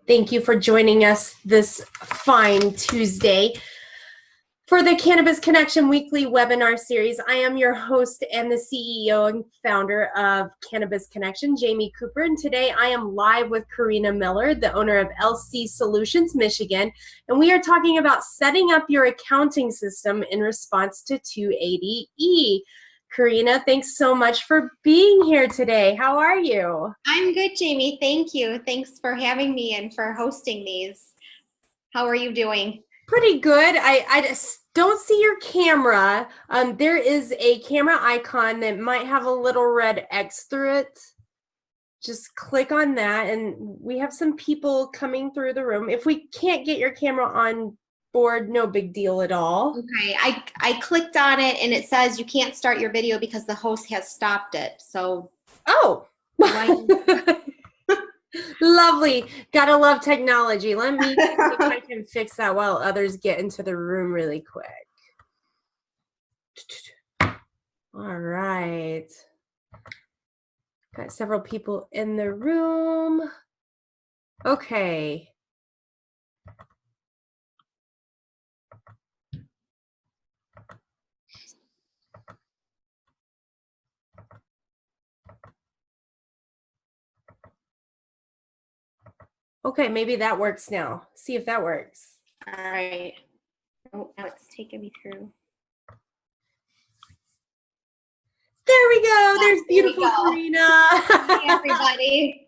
Thank you for joining us this fine Tuesday for the Cannabis Connection weekly webinar series. I am your host and the CEO and founder of Cannabis Connection, Jamie Cooper, and today I am live with Karina Miller, the owner of LC Solutions Michigan, and we are talking about setting up your accounting system in response to 280E. Karina, thanks so much for being here today. How are you? I'm good, Jamie. Thank you. Thanks for having me and for hosting these. How are you doing? Pretty good. I just don't see your camera. There is a camera icon that might have a little red X through it. Just click on that, and we have some people coming through the room. If we can't get your camera on board, no big deal at all. Okay, I clicked on it and it says you can't start your video because the host has stopped it. So oh. Lovely. Gotta love technology. Let me see if I can fix that while others get into the room really quick. All right. Got several people in the room. Okay. Okay, maybe that works now. See if that works. All right. Oh, now it's taking me through. There we go. There's beautiful Karina. Hi, everybody.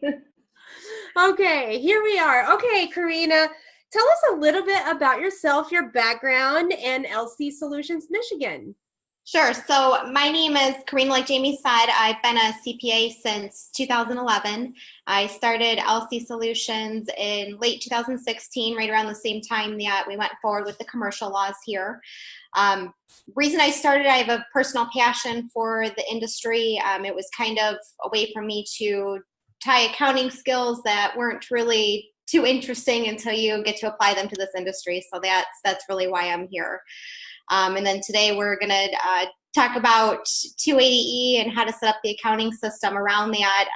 Okay, here we are. Okay, Karina, tell us a little bit about yourself, your background, and LC Solutions Michigan. Sure. So my name is Karina, like Jamie said. I've been a CPA since 2011. I started LC Solutions in late 2016, right around the same time that we went forward with the commercial laws here. Reason I started, I have a personal passion for the industry. It was kind of a way for me to tie accounting skills that weren't really too interesting until you get to apply them to this industry. So that's really why I'm here. And then today we're going to talk about 280E and how to set up the accounting system around that.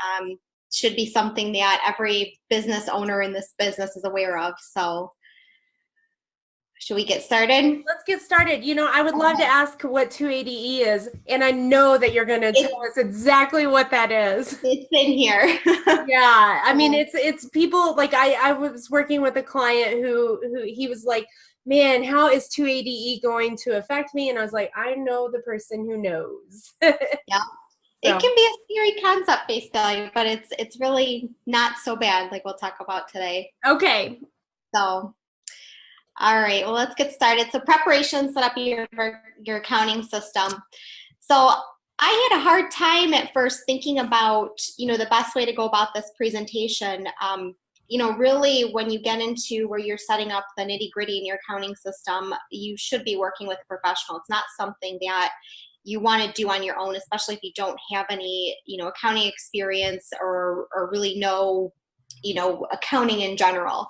Should be something that every business owner in this business is aware of. So should we get started? Let's get started. You know, I would love to ask what 280E is, and I know that you're going to tell us exactly what that is. It's in here. Yeah, I mean, it's people like I was working with a client who he was like, man, how is 280E going to affect me? And I was like, I know the person who knows. Yeah. So. It can be a scary concept based value, but it's really not so bad, like we'll talk about today. Okay. So, all right, well, let's get started. So preparation, set up your accounting system. So I had a hard time at first thinking about, the best way to go about this presentation. Really when you get into where you're setting up the nitty gritty in your accounting system, you should be working with a professional. It's not something that you want to do on your own, especially if you don't have any, accounting experience or really know, accounting in general.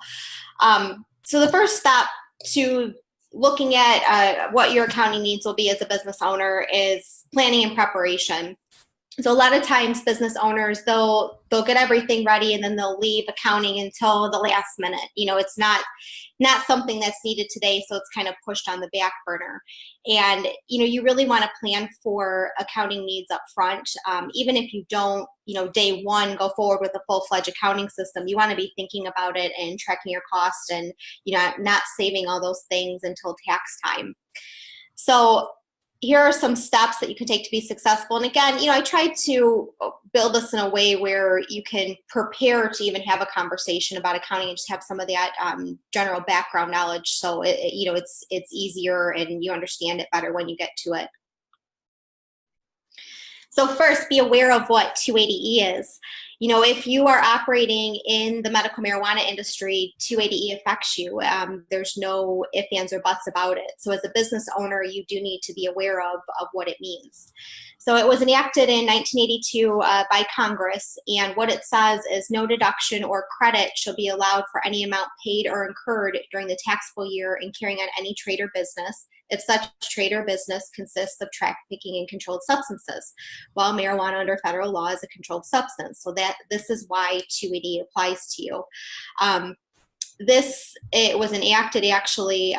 So the first step to looking at what your accounting needs will be as a business owner is planning and preparation. So a lot of times business owners, they'll get everything ready and then they'll leave accounting until the last minute. It's not something that's needed today, so it's kind of pushed on the back burner. And, you really want to plan for accounting needs up front. Even if you don't, day one, go forward with a full-fledged accounting system, you want to be thinking about it and tracking your costs and, not saving all those things until tax time. So here are some steps that you can take to be successful. And again, I tried to build this in a way where you can prepare to even have a conversation about accounting and just have some of that general background knowledge. So it's easier and you understand it better when you get to it. So first, be aware of what 280E is. If you are operating in the medical marijuana industry, 280E affects you. There's no ifs, ands, or buts about it. So as a business owner, you do need to be aware of what it means. So it was enacted in 1982 by Congress, and what it says is no deduction or credit shall be allowed for any amount paid or incurred during the taxable year in carrying on any trade or business if such trade or business consists of trafficking in controlled substances, while marijuana under federal law is a controlled substance. So that this is why 280 applies to you. it was enacted actually,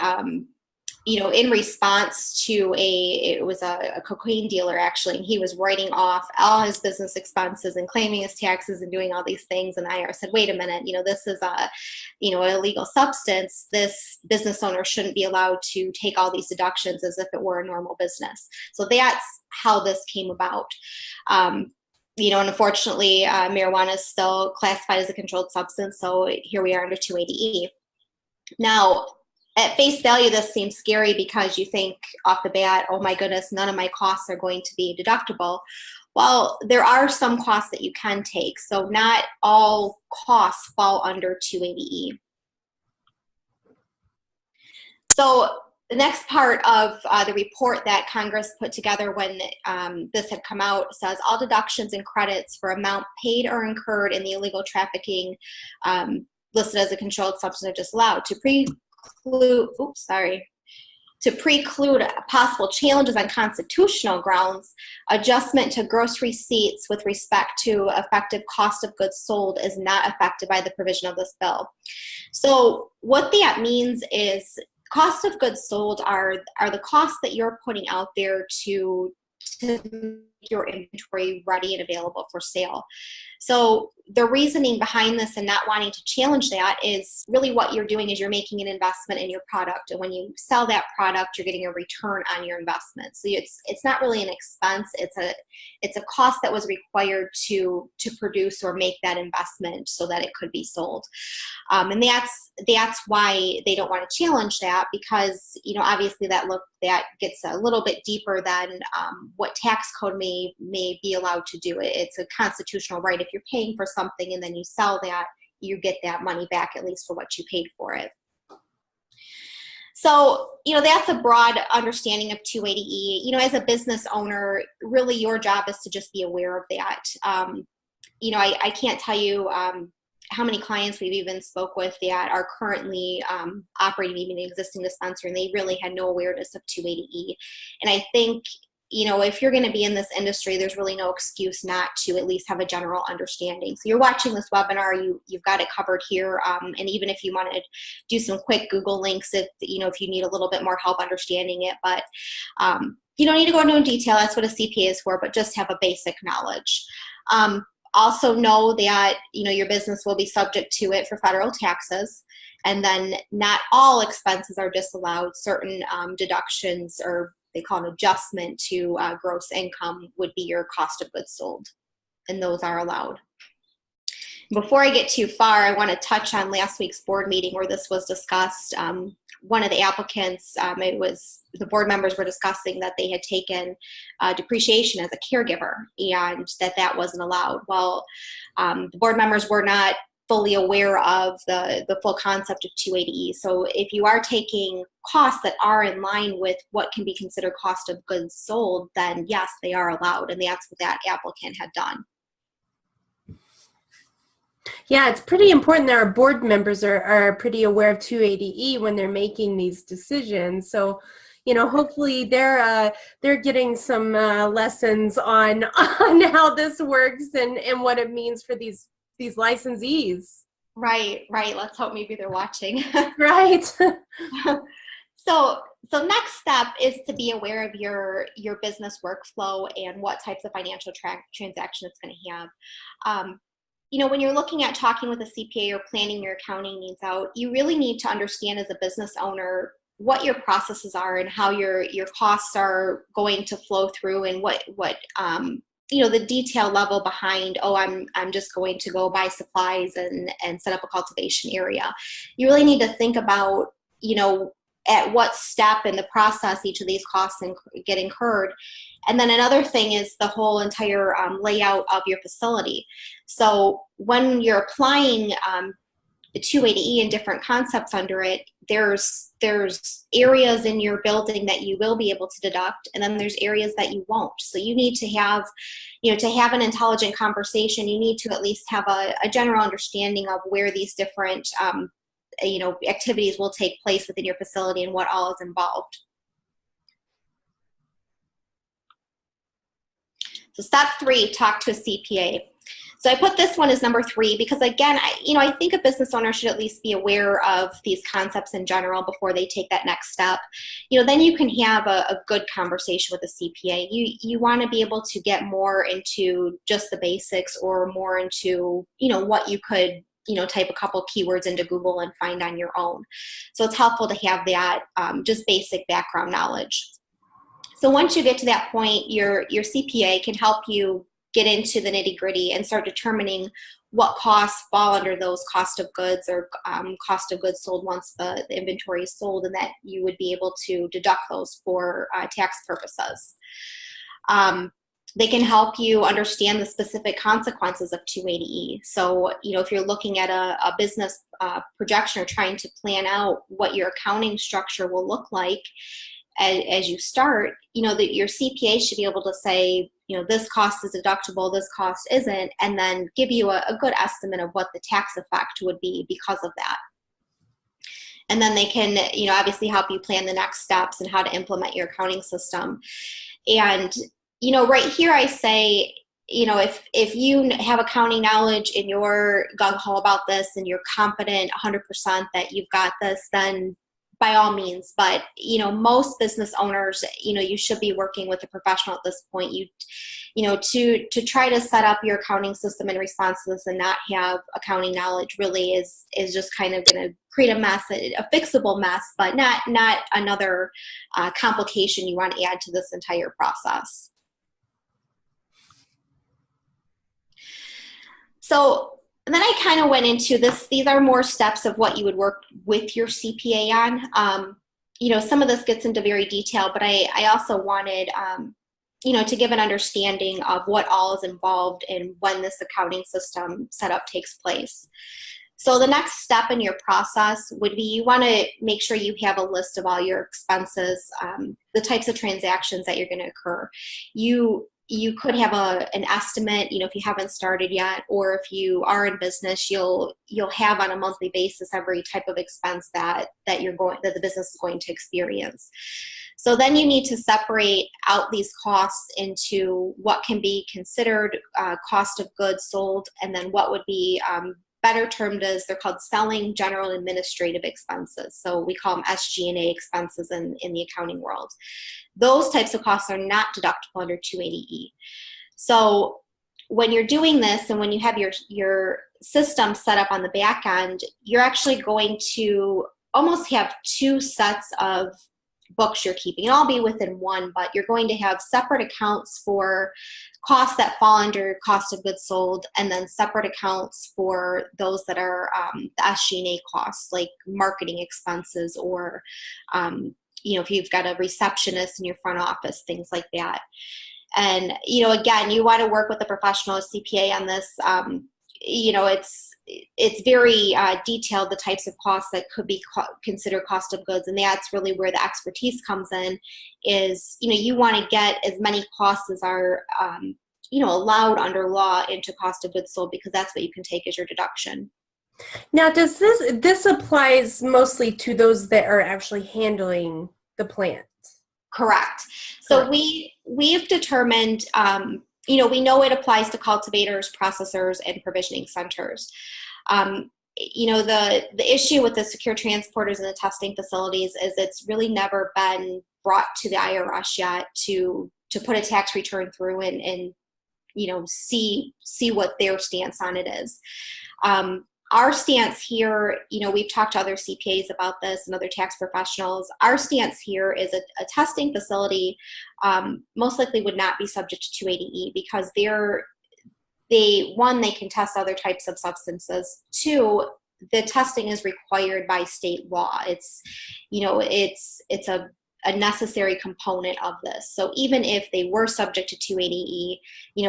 in response to it was a cocaine dealer actually, and he was writing off all his business expenses and claiming his taxes and doing all these things. And the IRS said, wait a minute, this is an illegal substance. This business owner shouldn't be allowed to take all these deductions as if it were a normal business. So that's how this came about. And unfortunately, marijuana is still classified as a controlled substance. So here we are under 280E. Now, at face value, this seems scary because you think off the bat, oh my goodness, none of my costs are going to be deductible. Well, there are some costs that you can take. So not all costs fall under 280E. So the next part of the report that Congress put together when this had come out says all deductions and credits for amount paid or incurred in the illegal trafficking listed as a controlled substance are disallowed. To preclude possible challenges on constitutional grounds, adjustment to gross receipts with respect to effective cost of goods sold is not affected by the provision of this bill. So what that means is cost of goods sold are the costs that you're putting out there to make your inventory ready and available for sale. So the reasoning behind this and not wanting to challenge that is really what you're doing is you're making an investment in your product. And when you sell that product, you're getting a return on your investment. So it's not really an expense. It's a cost that was required to produce or make that investment so that it could be sold. And that's why they don't want to challenge that, because obviously that gets a little bit deeper than what tax code may be allowed to do. It's a constitutional right. If you're paying for something and then you sell that, you get that money back, at least for what you paid for it. So, that's a broad understanding of 280E. As a business owner, really your job is to just be aware of that. I can't tell you how many clients we've even spoke with that are currently operating even an existing dispensary, and they really had no awareness of 280E. And I think, if you're going to be in this industry, there's really no excuse not to at least have a general understanding. So you're watching this webinar, you've got it covered here. And even if you want to do some quick Google links, if you need a little bit more help understanding it, but you don't need to go into detail. That's what a CPA is for, but just have a basic knowledge. Also know that, your business will be subject to it for federal taxes. And then not all expenses are disallowed. Certain deductions, or they call an adjustment to gross income, would be your cost of goods sold. And those are allowed. Before I get too far, I want to touch on last week's board meeting where this was discussed. One of the applicants, the board members were discussing that they had taken depreciation as a caregiver and that wasn't allowed. Well, the board members were not fully aware of the full concept of 280E. So if you are taking costs that are in line with what can be considered cost of goods sold, then yes, they are allowed. And that's what that applicant had done. Yeah, it's pretty important that our board members are pretty aware of 280E when they're making these decisions. So, hopefully they're getting some lessons on how this works and what it means for these licensees. Right. Let's hope maybe they're watching. Right. So next step is to be aware of your business workflow and what types of financial transaction it's going to have. When you're looking at talking with a CPA or planning your accounting needs out, you really need to understand as a business owner what your processes are and how your costs are going to flow through, and what the detail level behind, I'm just going to go buy supplies and set up a cultivation area. You really need to think about, at what step in the process each of these costs get incurred. And then another thing is the whole entire layout of your facility. So when you're applying the 280E and different concepts under it, there's areas in your building that you will be able to deduct, and then there's areas that you won't. So you need to have, to have an intelligent conversation, you need to at least have a general understanding of where these different activities will take place within your facility and what all is involved. So step 3, talk to a CPA. So I put this one as number 3 because, again, I think a business owner should at least be aware of these concepts in general before they take that next step. Then you can have a good conversation with a CPA. You want to be able to get more into just the basics, or more into, what you could, type a couple keywords into Google and find on your own. So it's helpful to have that just basic background knowledge. So once you get to that point, your CPA can help you get into the nitty-gritty and start determining what costs fall under those cost of goods, or cost of goods sold once the inventory is sold, and that you would be able to deduct those for tax purposes. They can help you understand the specific consequences of 280E. So, if you're looking at a business projection, or trying to plan out what your accounting structure will look like as you start, that your CPA should be able to say, this cost is deductible, this cost isn't, and then give you a good estimate of what the tax effect would be because of that. And then they can, obviously help you plan the next steps and how to implement your accounting system. And, right here I say, if you have accounting knowledge and you're gung-ho about this and you're confident 100% that you've got this, then by all means. But, most business owners, you should be working with a professional at this point. To try to set up your accounting system in response to this and not have accounting knowledge really is just kind of going to create a mess, a fixable mess, but not another complication you want to add to this entire process. So, and then I kind of went into this. These are more steps of what you would work with your CPA on. Some of this gets into very detail, but I also wanted, to give an understanding of what all is involved in when this accounting system setup takes place. So the next step in your process would be, you want to make sure you have a list of all your expenses, the types of transactions that you're going to occur. You could have an estimate, if you haven't started yet, or if you are in business, you'll have on a monthly basis every type of expense that the business is going to experience. So then you need to separate out these costs into what can be considered cost of goods sold, and then what would be better termed as, they're called selling, general, and administrative expenses. So we call them SG&A expenses in the accounting world. Those types of costs are not deductible under 280E. So when you're doing this, and when you have your system set up on the back end, you're actually going to almost have 2 sets of books you're keeping. It'll all be within one, but you're going to have separate accounts for costs that fall under cost of goods sold, and then separate accounts for those that are the SG&A costs, like marketing expenses, or if you've got a receptionist in your front office, things like that. And again, you want to work with a professional, a CPA on this. It's very detailed, the types of costs that could be considered cost of goods, and that's really where the expertise comes in. Is you want to get as many costs as are allowed under law into cost of goods sold, because that's what you can take as your deduction. Now, does this applies mostly to those that are actually handling the plant? Correct. So we've determined. We know it applies to cultivators, processors, and provisioning centers. The issue with the secure transporters and the testing facilities is it's really never been brought to the IRS yet to put a tax return through and see what their stance on it is. Our stance here, we've talked to other CPAs about this and other tax professionals. Our stance here is a testing facility most likely would not be subject to 280E, because they can test other types of substances. 2, the testing is required by state law. It's a necessary component of this. So even if they were subject to 280E,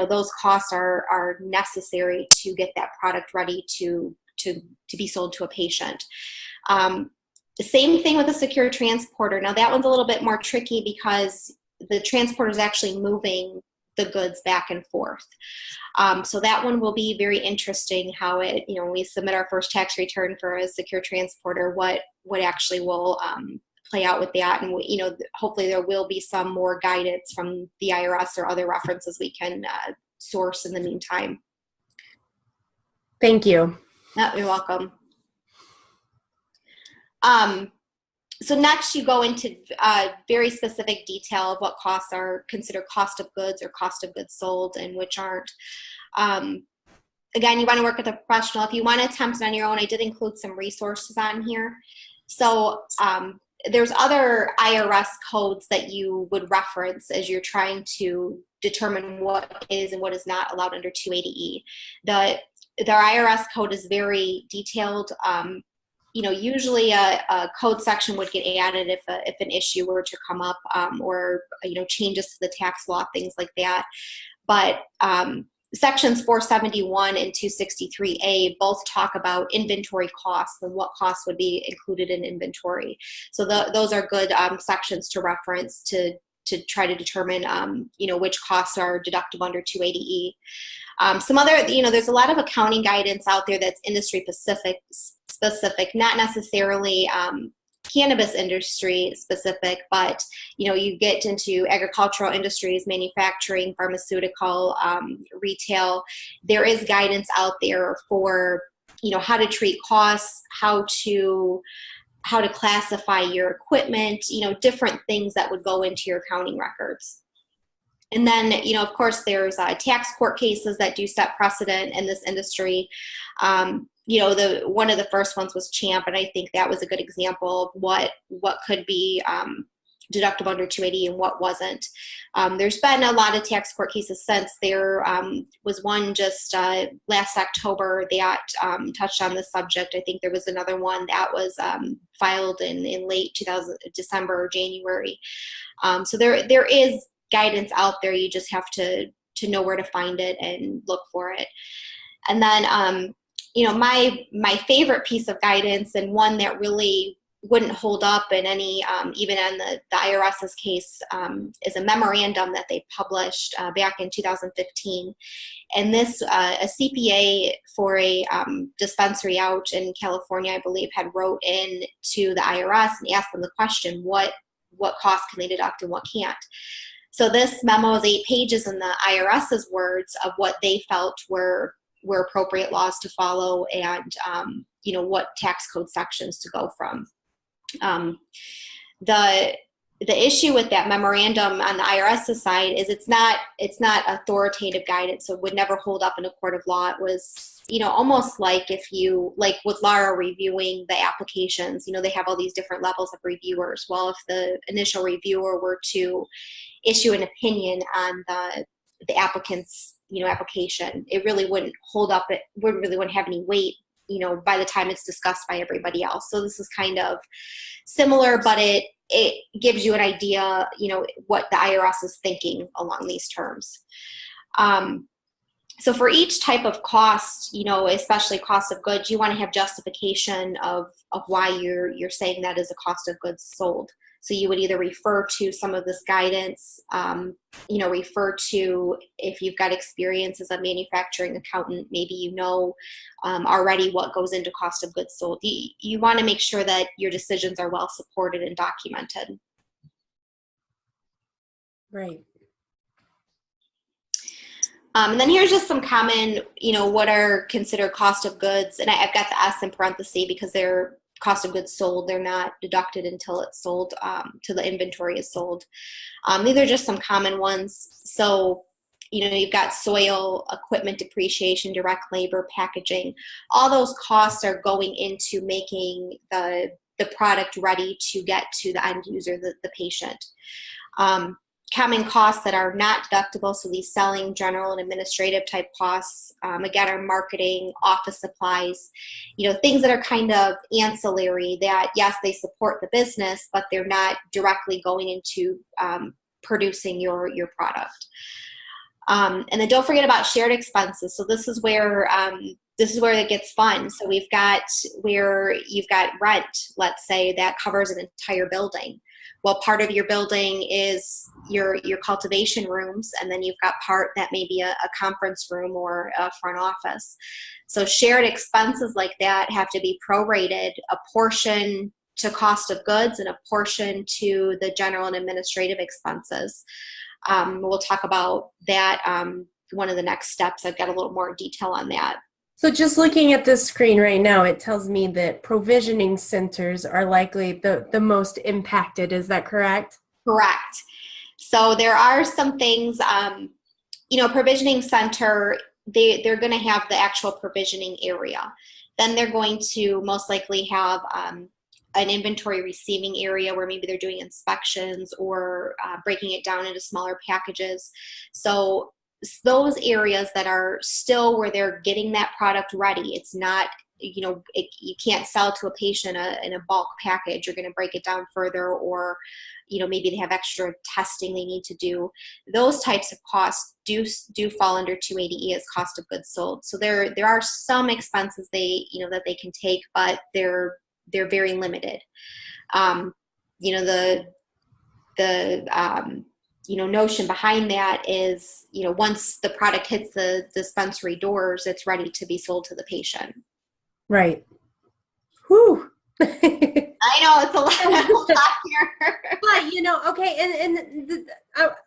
those costs are necessary to get that product ready to be sold to a patient. The same thing with a secure transporter. Now that one's a little bit more tricky, because the transporter is actually moving the goods back and forth. So that one will be very interesting, how it, when we submit our first tax return for a secure transporter, what actually will play out with that. And hopefully there will be some more guidance from the IRS or other references we can source in the meantime. Thank you. No, you're welcome. So next you go into very specific detail of what costs are considered cost of goods or cost of goods sold and which aren't. Again, you want to work with a professional. If you want to attempt it on your own, I did include some resources on here. So there's other IRS codes that you would reference as you're trying to determine what is and what is not allowed under 280E. The IRS code is very detailed. Usually a code section would get added if an issue were to come up, or changes to the tax law, things like that. But sections 471 and 263A both talk about inventory costs and what costs would be included in inventory. So those are good sections to reference to try to determine which costs are deductible under 280E. Some other, there's a lot of accounting guidance out there that's industry specific, not necessarily cannabis industry specific, but you get into agricultural industries, manufacturing, pharmaceutical, retail. There is guidance out there for how to treat costs, how to classify your equipment, different things that would go into your accounting records. And then, of course, there's tax court cases that do set precedent in this industry. One of the first ones was Champ, and I think that was a good example of what could be deductible under 280 and what wasn't. There's been a lot of tax court cases since. There was one just last October that touched on the subject. I think there was another one that was filed in late December or January. So there is guidance out there. You just have to know where to find it and look for it. And then my favorite piece of guidance, and one that really wouldn't hold up in any even in the IRS's case, is a memorandum that they published back in 2015. And this a CPA for a dispensary out in California, I believe, had wrote in to the IRS and asked them the question, what costs can they deduct and what can't? So this memo is 8 pages in the IRS's words of what they felt were appropriate laws to follow, and what tax code sections to go from. The issue with that memorandum on the IRS's side is it's not authoritative guidance, so it would never hold up in a court of law. It was almost like with Lara reviewing the applications, they have all these different levels of reviewers. Well, if the initial reviewer were to issue an opinion on the applicant's application, it really wouldn't hold up. It wouldn't have any weight by the time it's discussed by everybody else. So this is kind of similar, but it gives you an idea what the IRS is thinking along these terms. So for each type of cost, especially cost of goods, you want to have justification of why you're saying that is a cost of goods sold. So you would either refer to some of this guidance, refer to, if you've got experience as a manufacturing accountant, maybe already what goes into cost of goods sold. You want to make sure that your decisions are well supported and documented. Right. And then here's just some common, what are considered cost of goods. And I've got the S in parentheses because they're cost of goods sold. They're not deducted until it's sold, till the inventory is sold. These are just some common ones. So, you've got soil, equipment depreciation, direct labor, packaging. All those costs are going into making the product ready to get to the end user, the patient. Common costs that are not deductible, so these selling, general, and administrative type costs, again, are marketing, office supplies, things that are kind of ancillary that, yes, they support the business, but they're not directly going into producing your product. And then don't forget about shared expenses. So this is where it gets fun. So we've got where you've got rent, let's say, that covers an entire building. Well, part of your building is your cultivation rooms, and then you've got part that may be a conference room or a front office. So shared expenses like that have to be prorated, a portion to cost of goods and a portion to the general and administrative expenses. We'll talk about that one of the next steps. I've got a little more detail on that. So just looking at this screen right now, it tells me that provisioning centers are likely the most impacted. Is that correct? Correct. So there are some things, provisioning center, they're going to have the actual provisioning area. Then they're going to most likely have an inventory receiving area where maybe they're doing inspections or breaking it down into smaller packages. So those areas that are still where they're getting that product ready, it's not, you can't sell to a patient in a bulk package. You're going to break it down further, or maybe they have extra testing they need to do. Those types of costs do fall under 280E as cost of goods sold. So there are some expenses that they can take, but they're very limited. Notion behind that is, once the product hits the dispensary doors, it's ready to be sold to the patient. Right. Whew. I know it's a lot here. But, okay,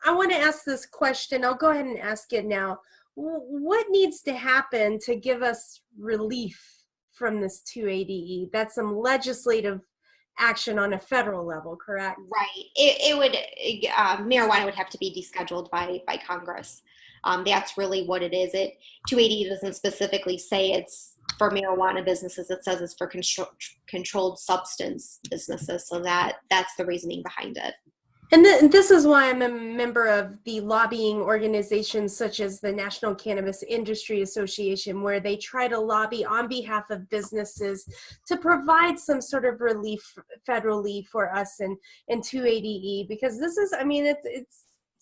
I want to ask this question. I'll go ahead and ask it now. What needs to happen to give us relief from this 280E? That's some legislative action on a federal level, correct? Right. It would, marijuana would have to be descheduled by Congress. That's really what it is. 280 doesn't specifically say it's for marijuana businesses. It says it's for controlled substance businesses. So that's the reasoning behind it. And this is why I'm a member of the lobbying organizations such as the National Cannabis Industry Association, where they try to lobby on behalf of businesses to provide some sort of relief federally for us in 280E, because this is,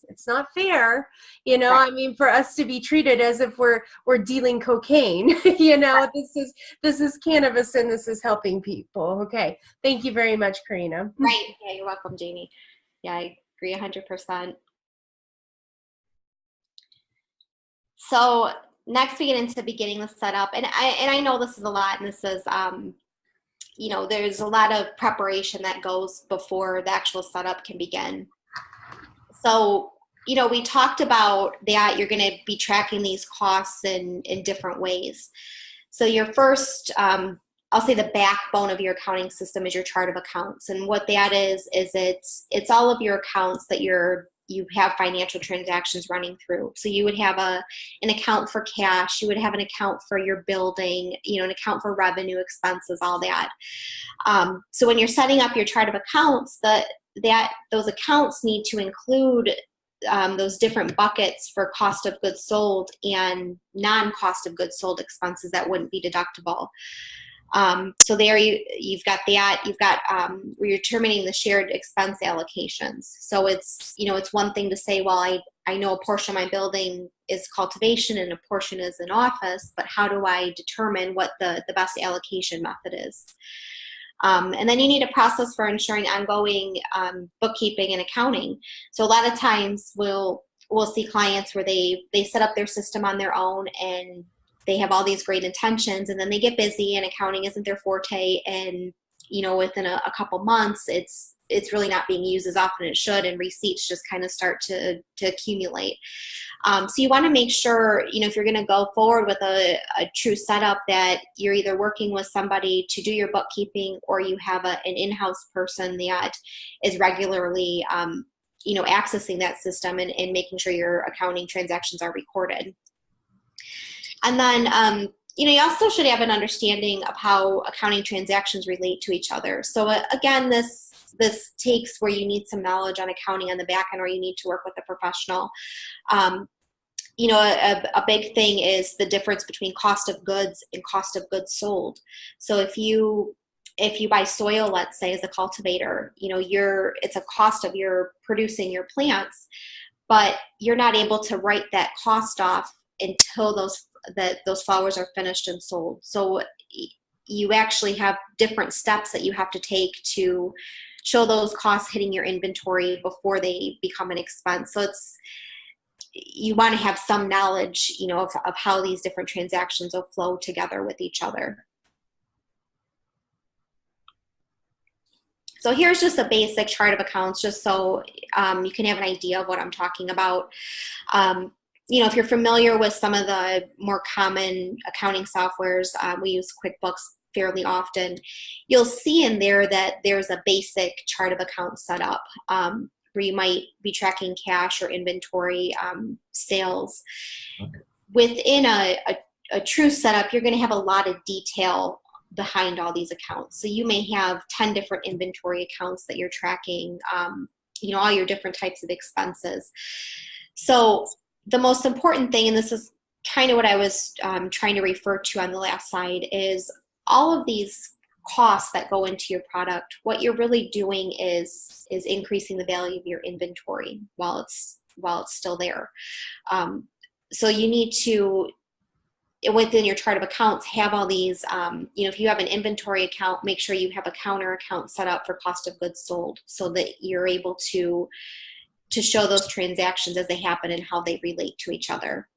it's not fair, right. For us to be treated as if we're dealing cocaine, right. This is cannabis and this is helping people. Okay. Thank you very much, Karina. Right. Yeah, you're welcome, Jamie. Yeah, I agree 100%. So next we get into beginning the setup, and I know this is a lot, and this is, there's a lot of preparation that goes before the actual setup can begin. So, we talked about that you're going to be tracking these costs in different ways. So your first, I'll say the backbone of your accounting system is your chart of accounts. And what that is it's all of your accounts that you have financial transactions running through. So you would have an account for cash, you would have an account for your building, an account for revenue, expenses, all that. So when you're setting up your chart of accounts, those accounts need to include those different buckets for cost of goods sold and non-cost of goods sold expenses that wouldn't be deductible. So there you've got that. You've got where you're determining the shared expense allocations. So it's one thing to say, well, I know a portion of my building is cultivation and a portion is an office, but how do I determine what the best allocation method is? And then you need a process for ensuring ongoing bookkeeping and accounting. So a lot of times we'll see clients where they set up their system on their own and they have all these great intentions, and then they get busy and accounting isn't their forte, and within a couple months it's really not being used as often as it should, and receipts just kind of start to accumulate. So you want to make sure, if you're going to go forward with a true setup, that you're either working with somebody to do your bookkeeping, or you have an in-house person that is regularly accessing that system and making sure your accounting transactions are recorded. And then, you also should have an understanding of how accounting transactions relate to each other. So again, this takes where you need some knowledge on accounting on the back end, or you need to work with a professional. A big thing is the difference between cost of goods and cost of goods sold. So if you buy soil, let's say, as a cultivator, it's a cost of your producing your plants, but you're not able to write that cost off until those flowers are finished and sold. So you actually have different steps that you have to take to show those costs hitting your inventory before they become an expense. So you want to have some knowledge, of how these different transactions will flow together with each other. So here's just a basic chart of accounts, just so you can have an idea of what I'm talking about. if you're familiar with some of the more common accounting softwares, we use QuickBooks fairly often. You'll see in there that there's a basic chart of accounts set up where you might be tracking cash or inventory, sales. Okay. Within a true setup, you're going to have a lot of detail behind all these accounts. So you may have 10 different inventory accounts that you're tracking, all your different types of expenses. So the most important thing, and this is kind of what I was trying to refer to on the last slide, is all of these costs that go into your product. What you're really doing is increasing the value of your inventory while it's still there. So you need to, within your chart of accounts, have all these, if you have an inventory account, make sure you have a counter account set up for cost of goods sold so that you're able to show those transactions as they happen and how they relate to each other.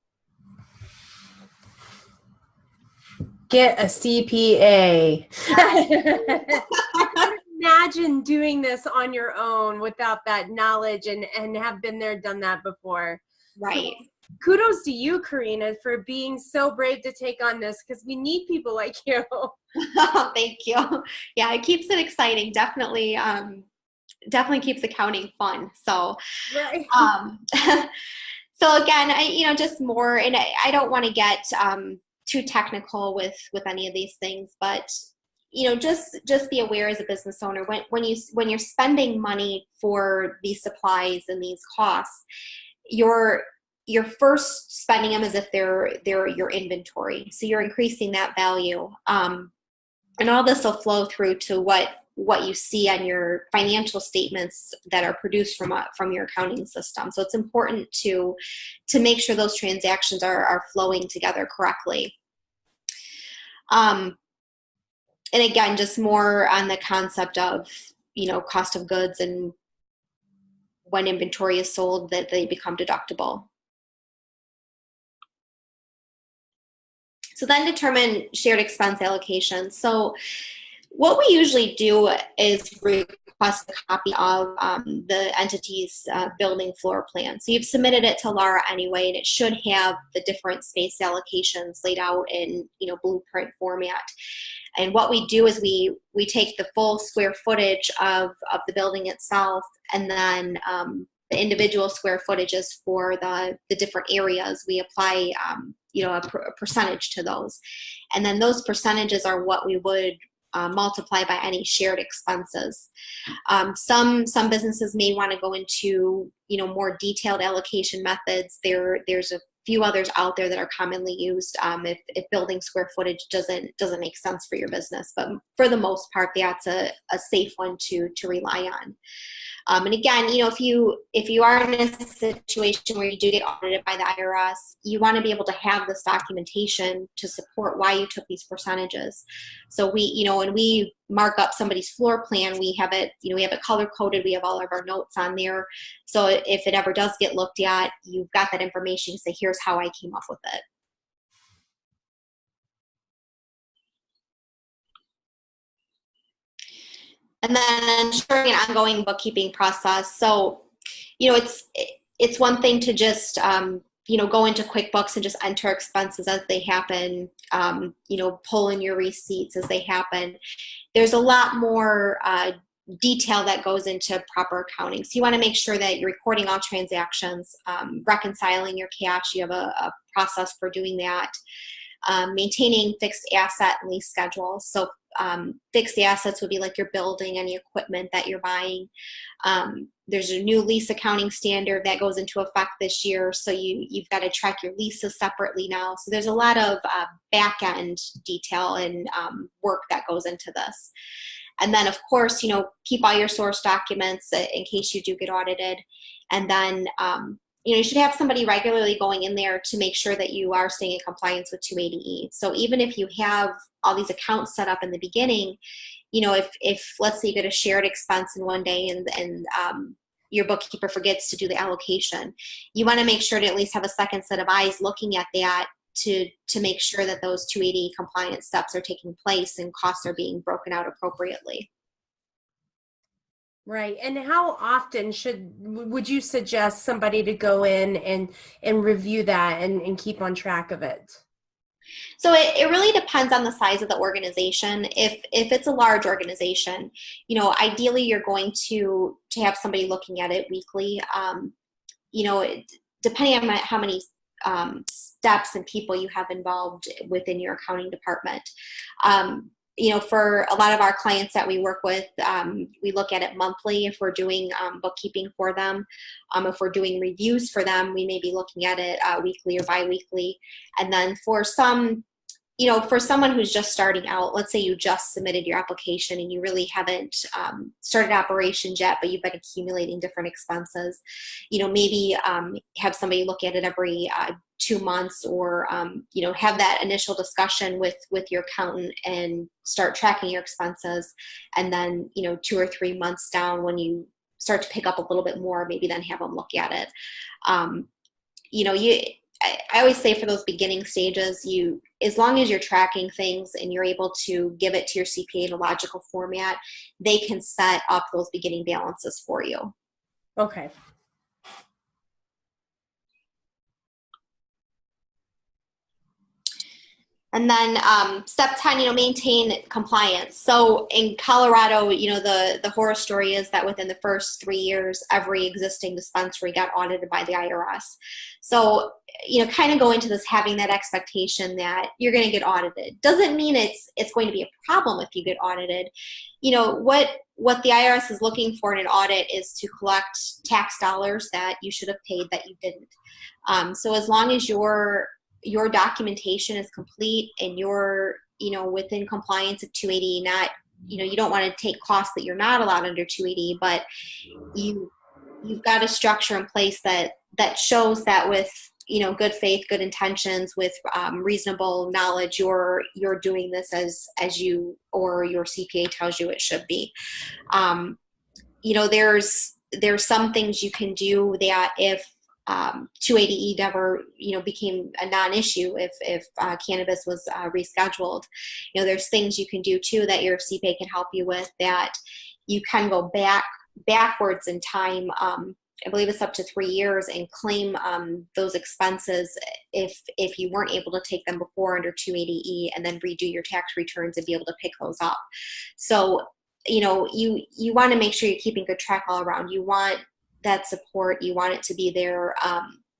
Get a CPA. Imagine doing this on your own without that knowledge and have been there, done that before. Right. So, kudos to you, Karina, for being so brave to take on this, because we need people like you. Thank you. Yeah, it keeps it exciting. Definitely keeps accounting fun. So, right. So again, just more, and I don't want to get too technical with any of these things, but just be aware as a business owner when you're spending money for these supplies and these costs, you're first spending them as if they're your inventory. So you're increasing that value, and all this will flow through to what you see on your financial statements that are produced from your accounting system. So it's important to make sure those transactions are flowing together correctly. And again, just more on the concept of, cost of goods and when inventory is sold, that they become deductible. So then determine shared expense allocation. So what we usually do is request a copy of the entity's building floor plan. So you've submitted it to Laura anyway, and it should have the different space allocations laid out in blueprint format. And what we do is we take the full square footage of the building itself, and then the individual square footages for the different areas. We apply a percentage to those, and then those percentages are what we would multiply by any shared expenses. Some businesses may want to go into more detailed allocation methods. There's a few others out there that are commonly used if building square footage doesn't make sense for your business, but for the most part, that's a safe one to rely on. And again, if you are in a situation where you do get audited by the IRS, you want to be able to have this documentation to support why you took these percentages. So when we mark up somebody's floor plan, we have it color coded. We have all of our notes on there. So if it ever does get looked at, you've got that information to say, here's how I came up with it. And then ensuring an ongoing bookkeeping process. So, it's one thing to just, go into QuickBooks and just enter expenses as they happen, pull in your receipts as they happen. There's a lot more detail that goes into proper accounting. So you want to make sure that you're recording all transactions, reconciling your cash. You have a process for doing that. Maintaining fixed asset and lease schedules. So fixed assets would be like your building, any equipment that you're buying. There's a new lease accounting standard that goes into effect this year, so you've got to track your leases separately now. So there's a lot of back-end detail and work that goes into this. And then, of course, keep all your source documents in case you do get audited. And then you should have somebody regularly going in there to make sure that you are staying in compliance with 280E. So even if you have all these accounts set up in the beginning, if let's say you get a shared expense in one day and your bookkeeper forgets to do the allocation, you want to make sure to at least have a second set of eyes looking at that to make sure that those 280E compliance steps are taking place and costs are being broken out appropriately. Right. And how often would you suggest somebody to go in and review that and keep on track of it? So it really depends on the size of the organization. If it's a large organization, ideally you're going to have somebody looking at it weekly. Depending on how many steps and people you have involved within your accounting department. For a lot of our clients that we work with, we look at it monthly if we're doing bookkeeping for them. If we're doing reviews for them, we may be looking at it weekly or biweekly. And then for someone who's just starting out, let's say you just submitted your application and you really haven't started operations yet, but you've been accumulating different expenses, maybe have somebody look at it every 2 months, or have that initial discussion with your accountant and start tracking your expenses. And then 2 or 3 months down, when you start to pick up a little bit more, maybe then have them look at it. I always say for those beginning stages, as long as you're tracking things and you're able to give it to your CPA in a logical format, they can set up those beginning balances for you. Okay. And then step 10, maintain compliance. So in Colorado, the horror story is that within the first 3 years, every existing dispensary got audited by the IRS. So, kind of go into this having that expectation that you're going to get audited. Doesn't mean it's going to be a problem if you get audited. What the IRS is looking for in an audit is to collect tax dollars that you should have paid that you didn't. So as long as your documentation is complete and you're, within compliance of 280, not, you don't want to take costs that you're not allowed under 280, but you've got a structure in place that shows that with, good faith, good intentions, with reasonable knowledge, you're doing this as you or your CPA tells you it should be. There's some things you can do that if 280E never, became a non-issue, if cannabis was rescheduled. There's things you can do too that your CPA can help you with, that you can go backwards in time. I believe it's up to 3 years, and claim those expenses if you weren't able to take them before under 280E, and then redo your tax returns and be able to pick those up. So, you want to make sure you're keeping good track all around. You want that support. You want it to be there.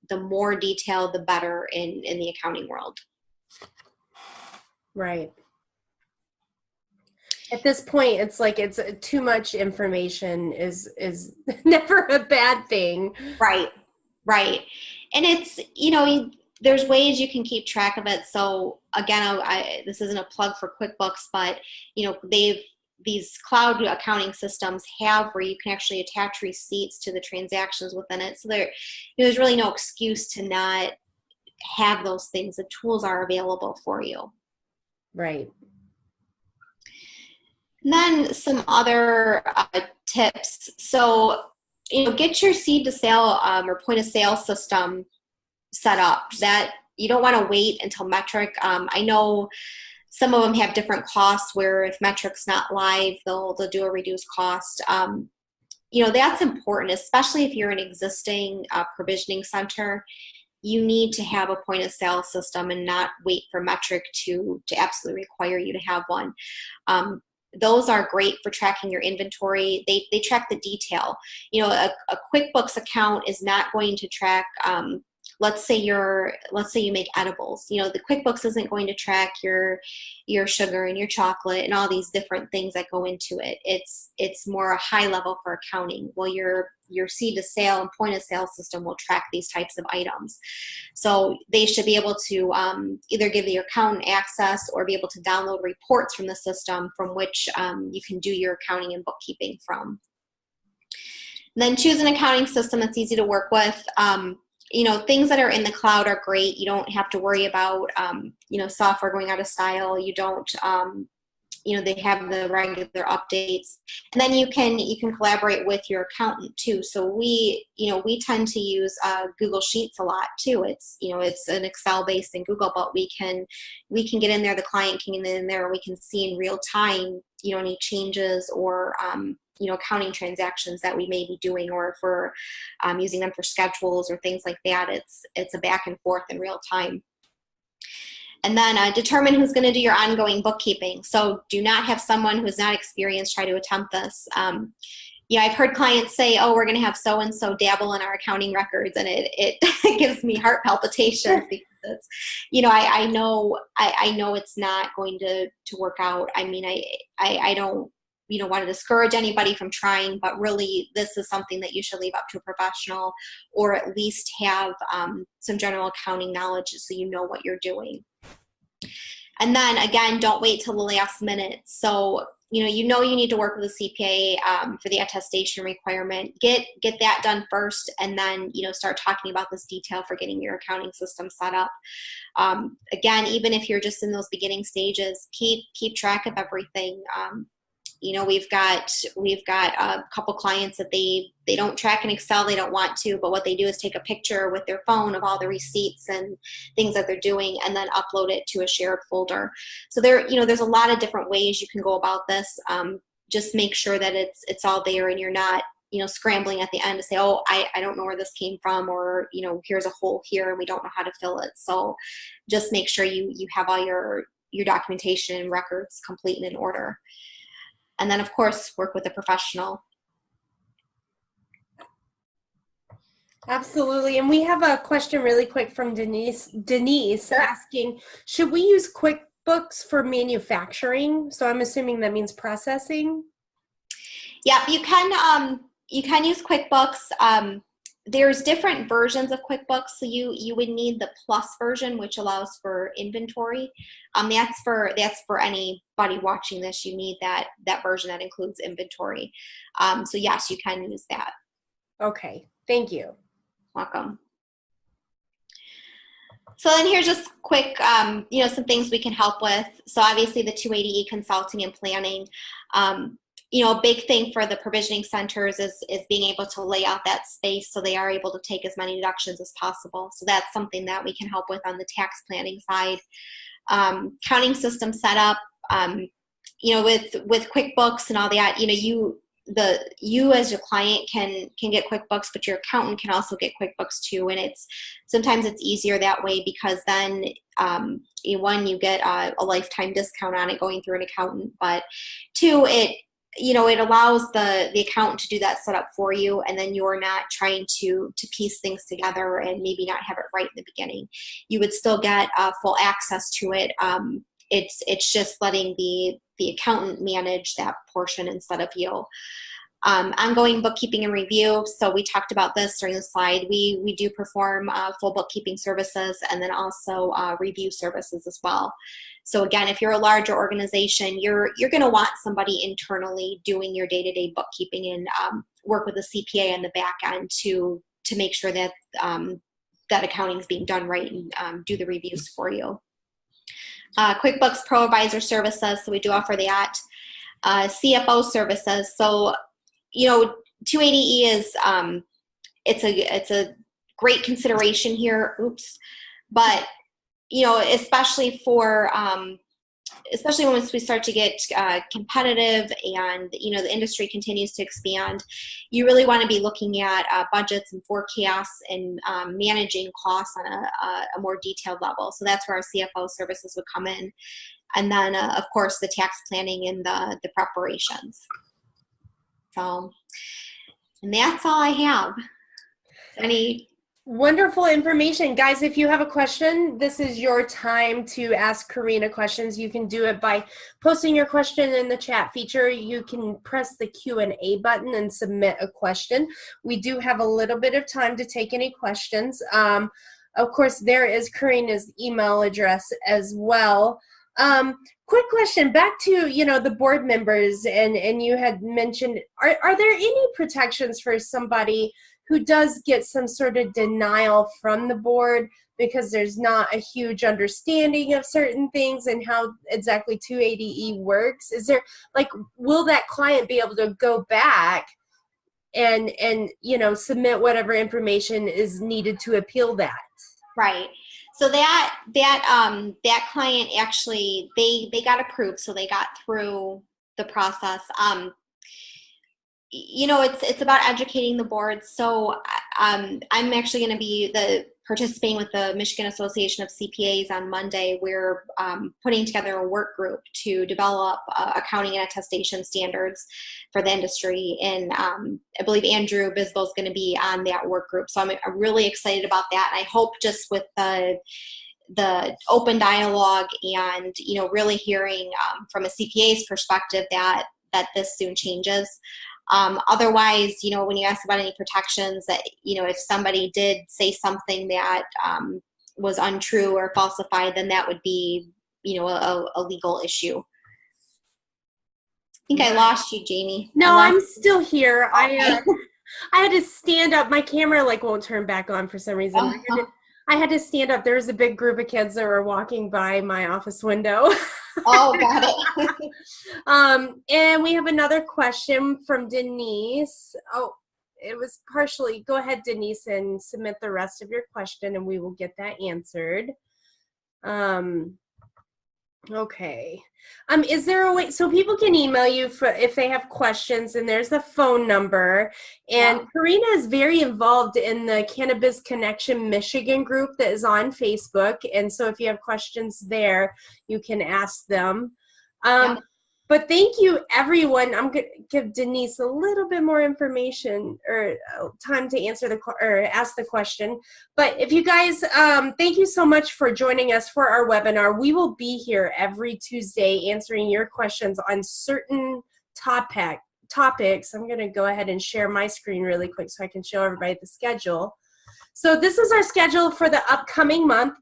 The more detailed, the better in the accounting world. Right. At this point, it's like it's too much information is never a bad thing. Right. And it's, there's ways you can keep track of it. So again, this isn't a plug for QuickBooks, but these cloud accounting systems have where you can actually attach receipts to the transactions within it. So there's really no excuse to not have those things. The tools are available for you. Right. And then some other tips. So, get your seed to sale or point of sale system set up. That you don't want to wait until Metric. I know some of them have different costs where if Metric's not live, they'll do a reduced cost. That's important, especially if you're an existing provisioning center. You need to have a point of sale system and not wait for Metric to absolutely require you to have one. Those are great for tracking your inventory. They track the detail. A QuickBooks account is not going to track, let's say you make edibles. The QuickBooks isn't going to track your sugar and your chocolate and all these different things that go into it. It's more a high level for accounting. Well, your seed to sale and point of sale system will track these types of items. So they should be able to either give the accountant access or be able to download reports from the system from which you can do your accounting and bookkeeping from. And then choose an accounting system that's easy to work with. Things that are in the cloud are great. You don't have to worry about, software going out of style. You don't, they have the regular updates, and then you can collaborate with your accountant too. So we tend to use Google Sheets a lot too. It's an Excel based in Google, but we can get in there. The client can get in there. We can see in real time, any changes or accounting transactions that we may be doing, or if we're using them for schedules or things like that. It's a back and forth in real time. And then determine who's going to do your ongoing bookkeeping. So do not have someone who's not experienced try to attempt this. I've heard clients say, oh, we're going to have so-and-so dabble in our accounting records, and it gives me heart palpitations because it's, I know it's not going to work out. I mean, I don't, want to discourage anybody from trying, but really this is something that you should leave up to a professional, or at least have some general accounting knowledge so you know what you're doing. And then again, don't wait till the last minute. So, you need to work with a CPA for the attestation requirement. Get that done first, and then, start talking about this detail for getting your accounting system set up. Again, even if you're just in those beginning stages, keep track of everything. We've got a couple clients that they don't track in Excel. They don't want to, but what they do is take a picture with their phone of all the receipts and things that they're doing, and then upload it to a shared folder. So there's a lot of different ways you can go about this. Just make sure that it's all there, and you're not, scrambling at the end to say, oh, I don't know where this came from, or, here's a hole here and we don't know how to fill it. So just make sure you have all your documentation and records complete and in order. And then, of course, work with a professional. Absolutely. And we have a question really quick from Denise sure. Asking, should we use QuickBooks for manufacturing? So I'm assuming that means processing. Yeah, you can use QuickBooks. There's different versions of QuickBooks. So you would need the Plus version, which allows for inventory. That's for anybody watching this. You need that version that includes inventory. So yes, you can use that. Okay, thank you. Welcome. So then here's just quick, some things we can help with. So obviously the 280E consulting and planning. A big thing for the provisioning centers is being able to lay out that space so they are able to take as many deductions as possible. So that's something that we can help with on the tax planning side. Counting system setup, with QuickBooks and all that, you as your client can get QuickBooks, but your accountant can also get QuickBooks too. And sometimes it's easier that way, because then one, you get a lifetime discount on it going through an accountant, but two, it allows the accountant to do that setup for you, and then you're not trying to piece things together and maybe not have it right in the beginning. You would still get full access to it. It's just letting the accountant manage that portion instead of you. Ongoing bookkeeping and review. So we talked about this during the slide. We do perform full bookkeeping services, and then also review services as well. So again, if you're a larger organization, you're going to want somebody internally doing your day-to-day bookkeeping, and work with a CPA on the back end to make sure that that accounting is being done right, and do the reviews for you. QuickBooks Pro Advisor services. So we do offer that. CFO services. So 280E is it's a great consideration here. Oops, but especially for especially once we start to get competitive, and the industry continues to expand, you really want to be looking at budgets and forecasts, and managing costs on a more detailed level. So that's where our CFO services would come in, and then of course the tax planning and the preparations. So, and that's all I have. Any wonderful information. Guys, if you have a question, this is your time to ask Karina questions. You can do it by posting your question in the chat feature. You can press the Q&A button and submit a question. We do have a little bit of time to take any questions. Of course, there is Karina's email address as well. Quick question, back to, the board members, and you had mentioned, are there any protections for somebody who does get some sort of denial from the board because there's not a huge understanding of certain things and how exactly 280E works? Is there, like, will that client be able to go back and submit whatever information is needed to appeal that? Right. So that client actually, they got approved, so they got through the process. It's about educating the board. So I'm actually going to be participating with the Michigan Association of CPAs on Monday. We're putting together a work group to develop accounting and attestation standards for the industry. And I believe Andrew Bisbell is going to be on that work group. So I'm really excited about that. And I hope just with the open dialogue and, really hearing from a CPA's perspective that this soon changes. Otherwise, when you ask about any protections, that, if somebody did say something that was untrue or falsified, then that would be, a legal issue. I think I lost you, Jamie. No, I'm still here. Okay. I had to stand up. My camera won't turn back on for some reason. I had to stand up. There was a big group of kids that were walking by my office window. Oh, got it. And we have another question from Denise. Oh, it was partially. Go ahead, Denise, and submit the rest of your question, and we will get that answered. Okay. Is there a way so people can email you if they have questions, and there's the phone number. And Karina is very involved in the Cannabiz Connection Michigan group that is on Facebook. And so if you have questions there, you can ask them. But thank you, everyone. I'm going to give Denise a little bit more information or time to answer or ask the question. But if you guys, thank you so much for joining us for our webinar. We will be here every Tuesday answering your questions on certain topics. I'm going to go ahead and share my screen really quick so I can show everybody the schedule. So this is our schedule for the upcoming month.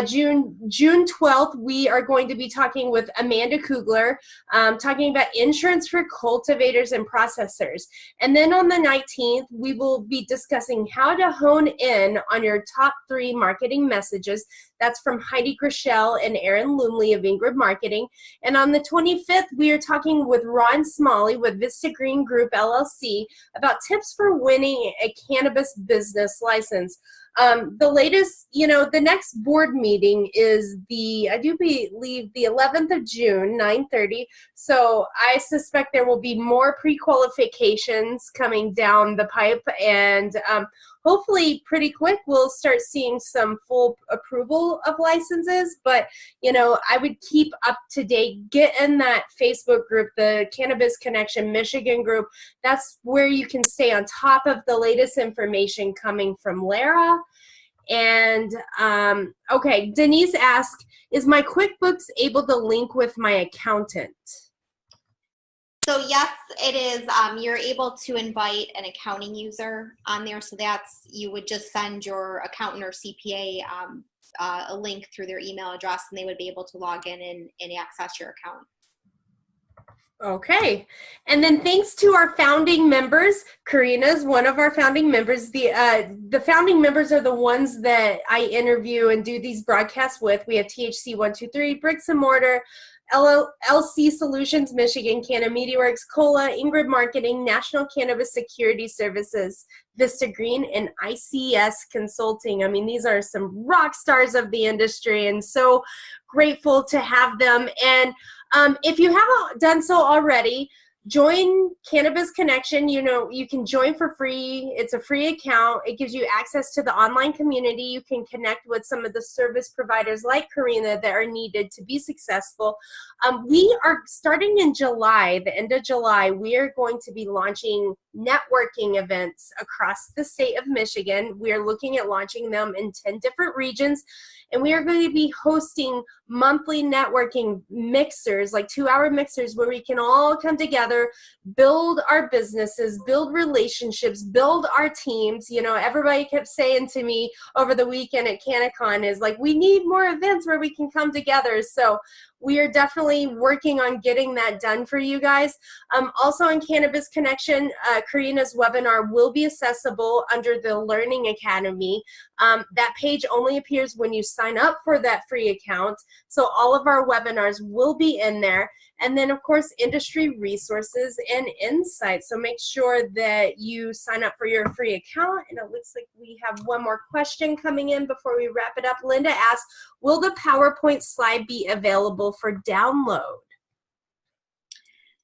June 12th, we are going to be talking with Amanda Kugler, talking about insurance for cultivators and processors. And then on the 19th, we will be discussing how to hone in on your top 3 marketing messages. That's from Heidi Grishel and Aaron Lumley of Ingrid Marketing. And on the 25th, we are talking with Ron Smalley with Vista Green Group LLC about tips for winning a cannabis business license. The latest, the next board meeting is I do believe the 11th of June, 9:30. So I suspect there will be more pre-qualifications coming down the pipe, and hopefully pretty quick we'll start seeing some full approval of licenses. But, I would keep up to date, get in that Facebook group, the Cannabiz Connection Michigan group. That's where you can stay on top of the latest information coming from Lara. And, okay, Denise asked, is my QuickBooks able to link with my accountant? So yes, it is. You're able to invite an accounting user on there. So you would just send your accountant or CPA a link through their email address, and they would be able to log in and access your account. Okay. And then thanks to our founding members, Karina's one of our founding members. The founding members are the ones that I interview and do these broadcasts with. We have THC 123, Bricks and Mortar, LC Solutions Michigan, Canna MediaWorks, Cola, Ingrid Marketing, National Cannabis Security Services, Vista Green, and ICS Consulting. I mean, these are some rock stars of the industry, and so grateful to have them. And if you haven't done so already, join Cannabiz Connection. You can join for free. It's a free account. It gives you access to the online community. You can connect with some of the service providers like Karina that are needed to be successful. We are starting in July, the end of July, we are going to be launching networking events across the state of Michigan. We are looking at launching them in 10 different regions. And we are going to be hosting monthly networking mixers, like 2-hour mixers, where we can all come together, build our businesses, build relationships, build our teams. Everybody kept saying to me over the weekend at CannaCon is like, we need more events where we can come together. So we are definitely working on getting that done for you guys. Also on Cannabiz Connection, Karina's webinar will be accessible under the Learning Academy. That page only appears when you sign up for that free account. So all of our webinars will be in there. And then, of course, industry resources and insights. So make sure that you sign up for your free account. And it looks like we have one more question coming in before we wrap it up. Linda asks, will the PowerPoint slide be available for download?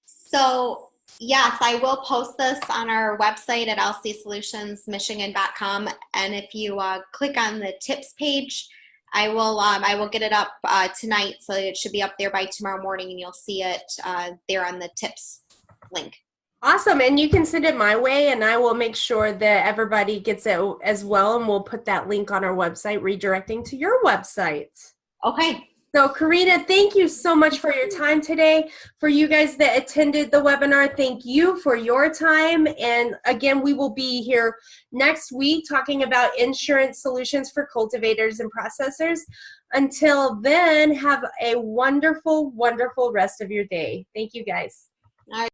So, yes, I will post this on our website at lcsolutionsmichigan.com. And if you click on the tips page, I will get it up tonight, so it should be up there by tomorrow morning, and you'll see it there on the tips link. Awesome, and you can send it my way, and I will make sure that everybody gets it as well, and we'll put that link on our website, redirecting to your website. Okay. So Karina, thank you so much for your time today. For you guys that attended the webinar, thank you for your time. And again, we will be here next week talking about insurance solutions for cultivators and processors. Until then, have a wonderful, wonderful rest of your day. Thank you guys. All right.